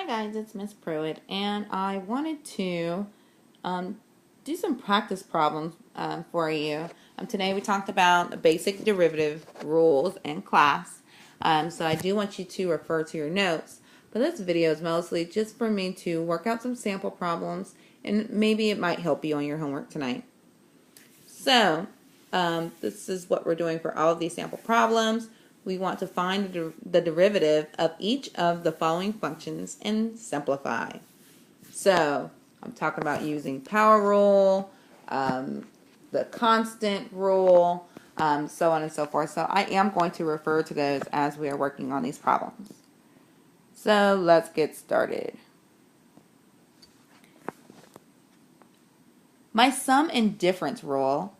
guys, it's Miss Pruitt, and I wanted to do some practice problems for you. Today we talked about the basic derivative rules in class, so I do want you to refer to your notes. But this video is mostly just for me to work out some sample problems, and maybe it might help you on your homework tonight. So this is what we're doing for all of these sample problems. We want to find the derivative of each of the following functions and simplify. So I'm talking about using power rule, the constant rule, so on and so forth. So I am going to refer to those as we are working on these problems. So let's get started. My sum and difference rule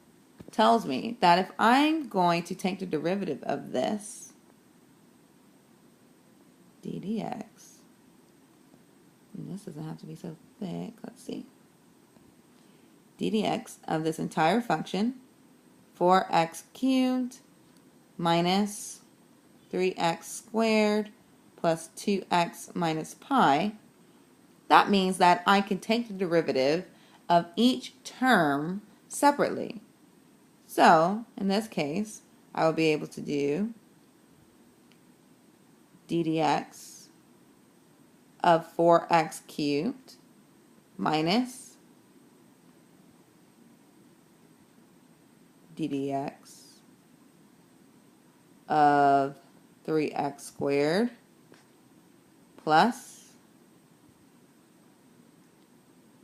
tells me that if I'm going to take the derivative of this, d dx, and this doesn't have to be so thick, let's see, d dx of this entire function, 4x cubed minus 3x squared plus 2x minus pi, that means that I can take the derivative of each term separately. So, in this case, I will be able to do d dx of 4x cubed minus d dx of 3x squared plus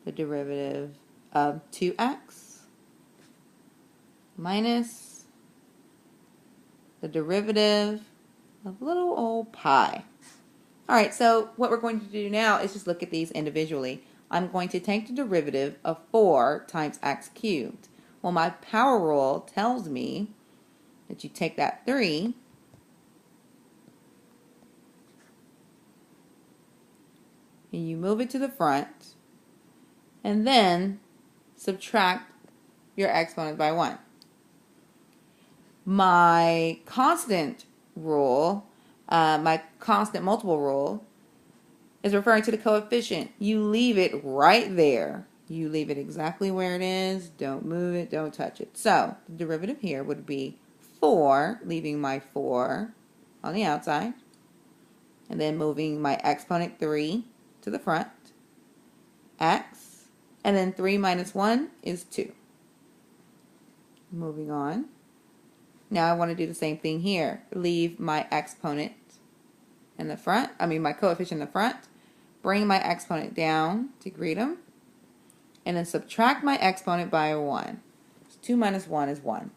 the derivative of 2x minus the derivative of little old pi. All right, so what we're going to do now is just look at these individually. I'm going to take the derivative of 4 times x cubed. Well, my power rule tells me that you take that 3 and you move it to the front and then subtract your exponent by 1. My constant rule, my constant multiple rule, is referring to the coefficient. You leave it right there. You leave it exactly where it is. Don't move it. Don't touch it. So the derivative here would be 4, leaving my 4 on the outside, and then moving my exponent 3 to the front, x, and then 3 minus 1 is 2. Moving on. Now I want to do the same thing here. Leave my exponent in the front, my coefficient in the front, bring my exponent down to greet them, and then subtract my exponent by 1. So 2 minus 1 is 1.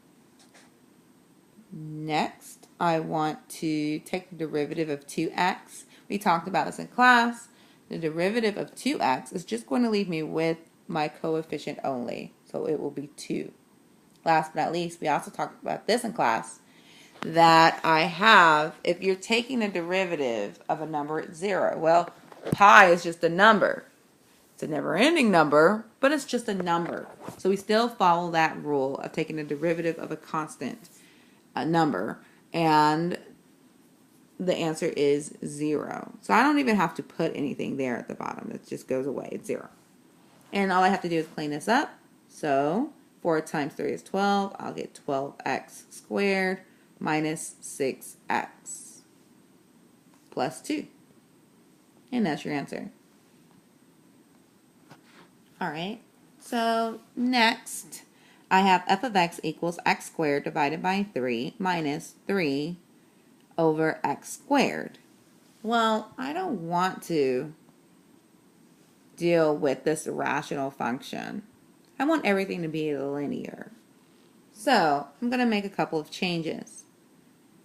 Next, I want to take the derivative of 2x. We talked about this in class. The derivative of 2x is just going to leave me with my coefficient only, so it will be 2. Last but not least, we also talked about this in class, that I have, if you're taking the derivative of a number at 0, well, pi is just a number. It's a never-ending number, but it's just a number. So we still follow that rule of taking the derivative of a constant number, and the answer is 0. So I don't even have to put anything there at the bottom. It just goes away. It's 0. And all I have to do is clean this up. So 4 times 3 is 12. I'll get 12x squared minus 6x plus 2. And that's your answer. All right, so next I have f of x equals x squared divided by 3 minus 3 over x squared. Well, I don't want to deal with this rational function. I want everything to be linear. So I'm going to make a couple of changes.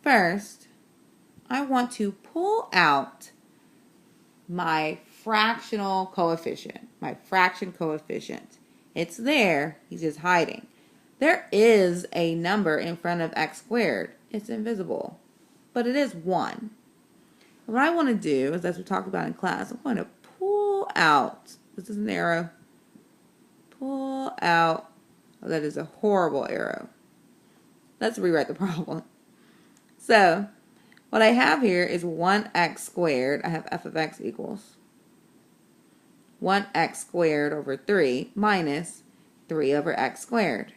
First, I want to pull out my fractional coefficient, my fraction coefficient. It's there, he's just hiding. There is a number in front of x squared. It's invisible, but it is 1. What I want to do is, as we talked about in class, I'm going to pull out, this is an arrow, pull out, oh, that is a horrible arrow. Let's rewrite the problem. So what I have here is 1x squared. I have f of x equals 1x squared over 3 minus 3 over x squared.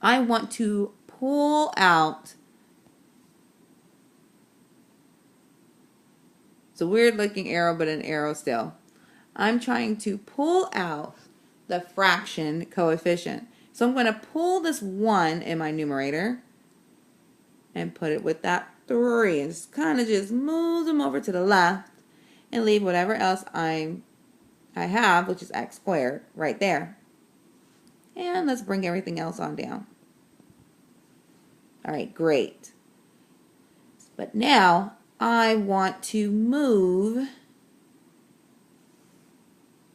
I want to pull out, it's a weird looking arrow, but an arrow still. I'm trying to pull out the fraction coefficient. So I'm going to pull this 1 in my numerator and put it with that 3. And just kind of just move them over to the left and leave whatever else I have, which is x squared, right there. And let's bring everything else on down. All right, great. But now I want to move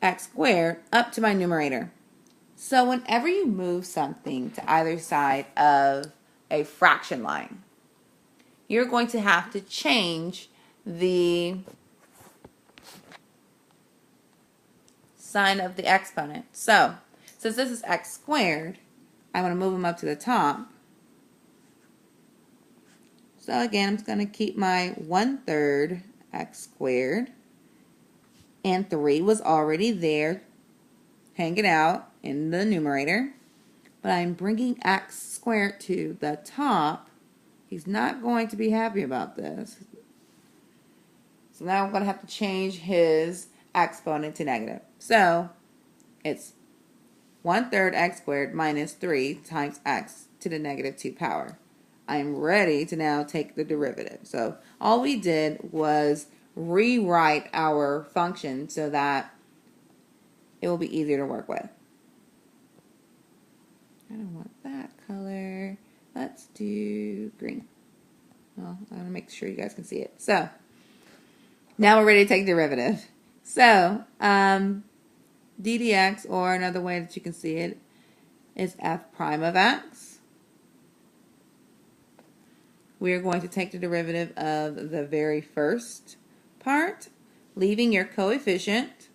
x squared up to my numerator. So whenever you move something to either side of a fraction line, you're going to have to change the sign of the exponent. So since this is x squared, I'm going to move them up to the top. So again, I'm just going to keep my 1/3 x squared. And 3 was already there, hanging out in the numerator. But I'm bringing x squared to the top. He's not going to be happy about this. So now I'm going to have to change his exponent to negative. So it's 1/3 x squared minus 3 times x to the negative 2 power. I'm ready to now take the derivative. So all we did was rewrite our function so that it will be easier to work with. I don't want that color. Let's do green. Well, I want to make sure you guys can see it. So now we're ready to take derivative. So d dx, or another way that you can see it, is f prime of x. We are going to take the derivative of the very first part, leaving your coefficient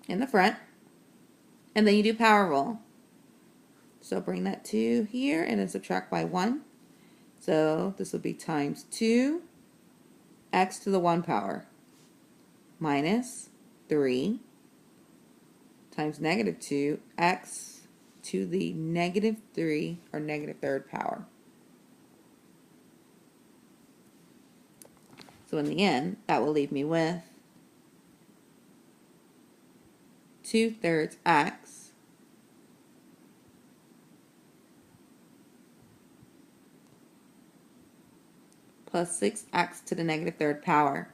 in the front, and then you do power rule. So bring that 2 here and then subtract by 1. So this will be times 2 x to the 1 power minus 3 times negative 2 x to the negative 3 or negative 3rd power. So in the end, that will leave me with 2/3 x plus 6x to the negative 3rd power.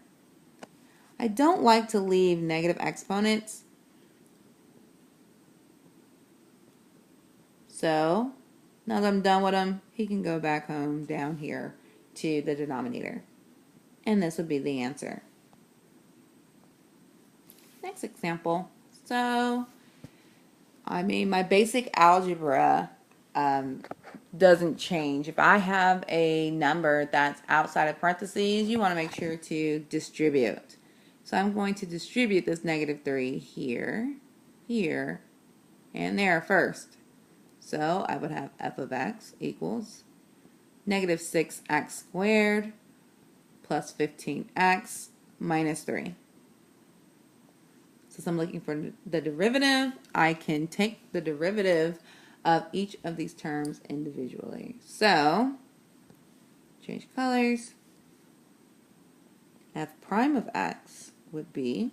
I don't like to leave negative exponents. So now that I'm done with him, he can go back home down here to the denominator. And this would be the answer. Next example. So I mean, my basic algebra doesn't change. If I have a number that's outside of parentheses, you want to make sure to distribute. So I'm going to distribute this negative 3 here, here, and there first. So I would have f of x equals negative 6x squared plus 15x minus 3. So I'm looking for the derivative. I can take the derivative of each of these terms individually. So change colors. F prime of x would be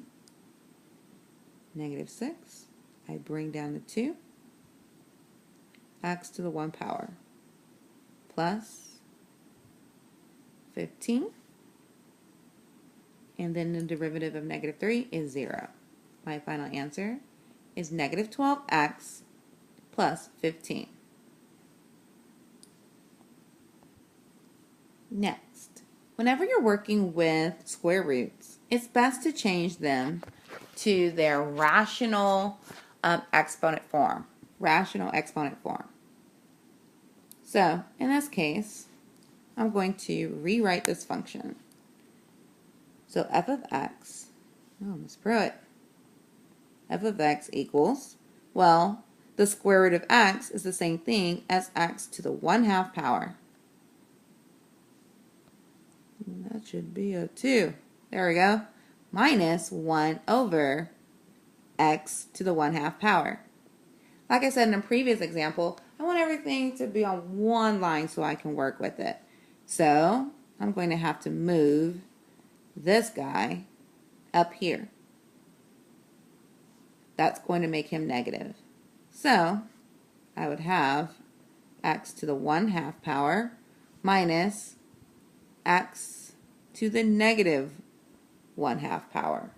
negative 6. I bring down the 2. X to the 1 power plus 15. And then the derivative of negative 3 is 0. My final answer is negative 12x plus 15. Next, whenever you're working with square roots, it's best to change them to their rational exponent form. Rational exponent form. So, in this case, I'm going to rewrite this function. So f of x, oh, Miss Pruitt, f of x equals, well, the square root of x is the same thing as x to the 1/2 power. that should be a 2. There we go. Minus 1 over x to the 1/2 power. Like I said in a previous example, I want everything to be on one line so I can work with it. So I'm going to have to move this guy up here. That's going to make him negative. So I would have x to the 1/2 power minus x to the negative 1/2 power.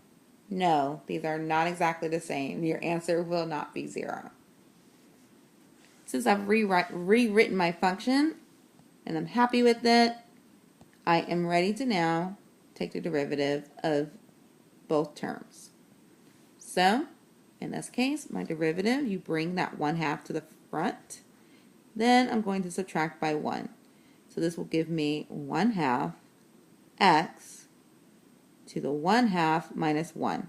No, these are not exactly the same. Your answer will not be 0. Since I've rewritten my function and I'm happy with it, I am ready to now take the derivative of both terms. So, in this case, my derivative, you bring that 1/2 to the front. Then I'm going to subtract by 1. So this will give me 1/2 x to the 1/2 minus 1.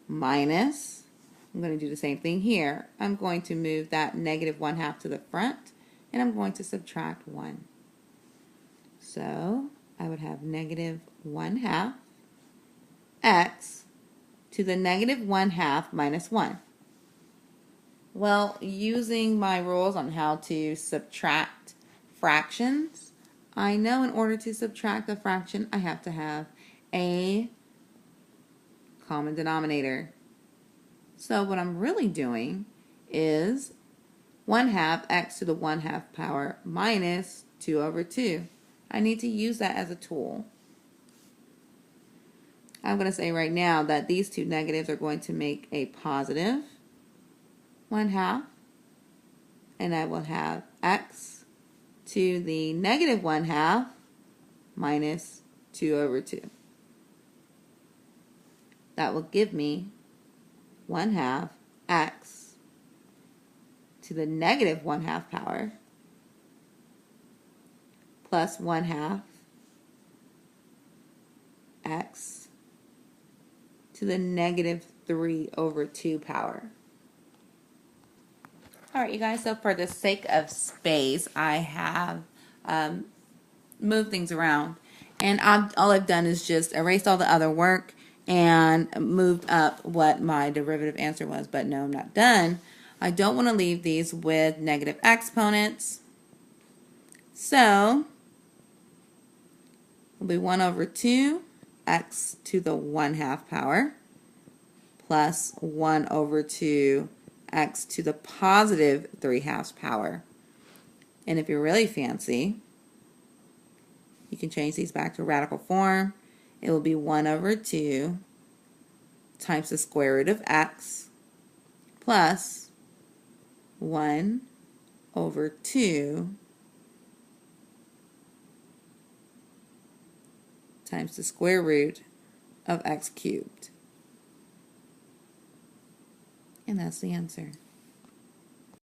Minus, I'm going to do the same thing here. I'm going to move that negative 1/2 to the front, and I'm going to subtract 1. So I would have negative 1/2 x to the negative 1/2 minus 1. Well, using my rules on how to subtract fractions, I know in order to subtract a fraction, I have to have a common denominator. So what I'm really doing is 1/2 x to the 1/2 power minus 2 over 2. I need to use that as a tool. I'm going to say right now that these two negatives are going to make a positive 1/2, and I will have x to the negative 1/2 minus 2 over 2. That will give me 1/2 x to the negative 1/2 power plus 1/2 x to the negative 3 over 2 power. Alright, you guys, so for the sake of space, I have moved things around. And all I've done is just erased all the other work and moved up what my derivative answer was. But no, I'm not done. I don't want to leave these with negative exponents. So it'll be 1 over 2 x to the 1/2 power plus 1 over 2 x to the positive 3/2 power. And if you're really fancy, you can change these back to radical form. It will be 1 over 2 times the square root of x plus 1 over 2 times the square root of x cubed. And that's the answer.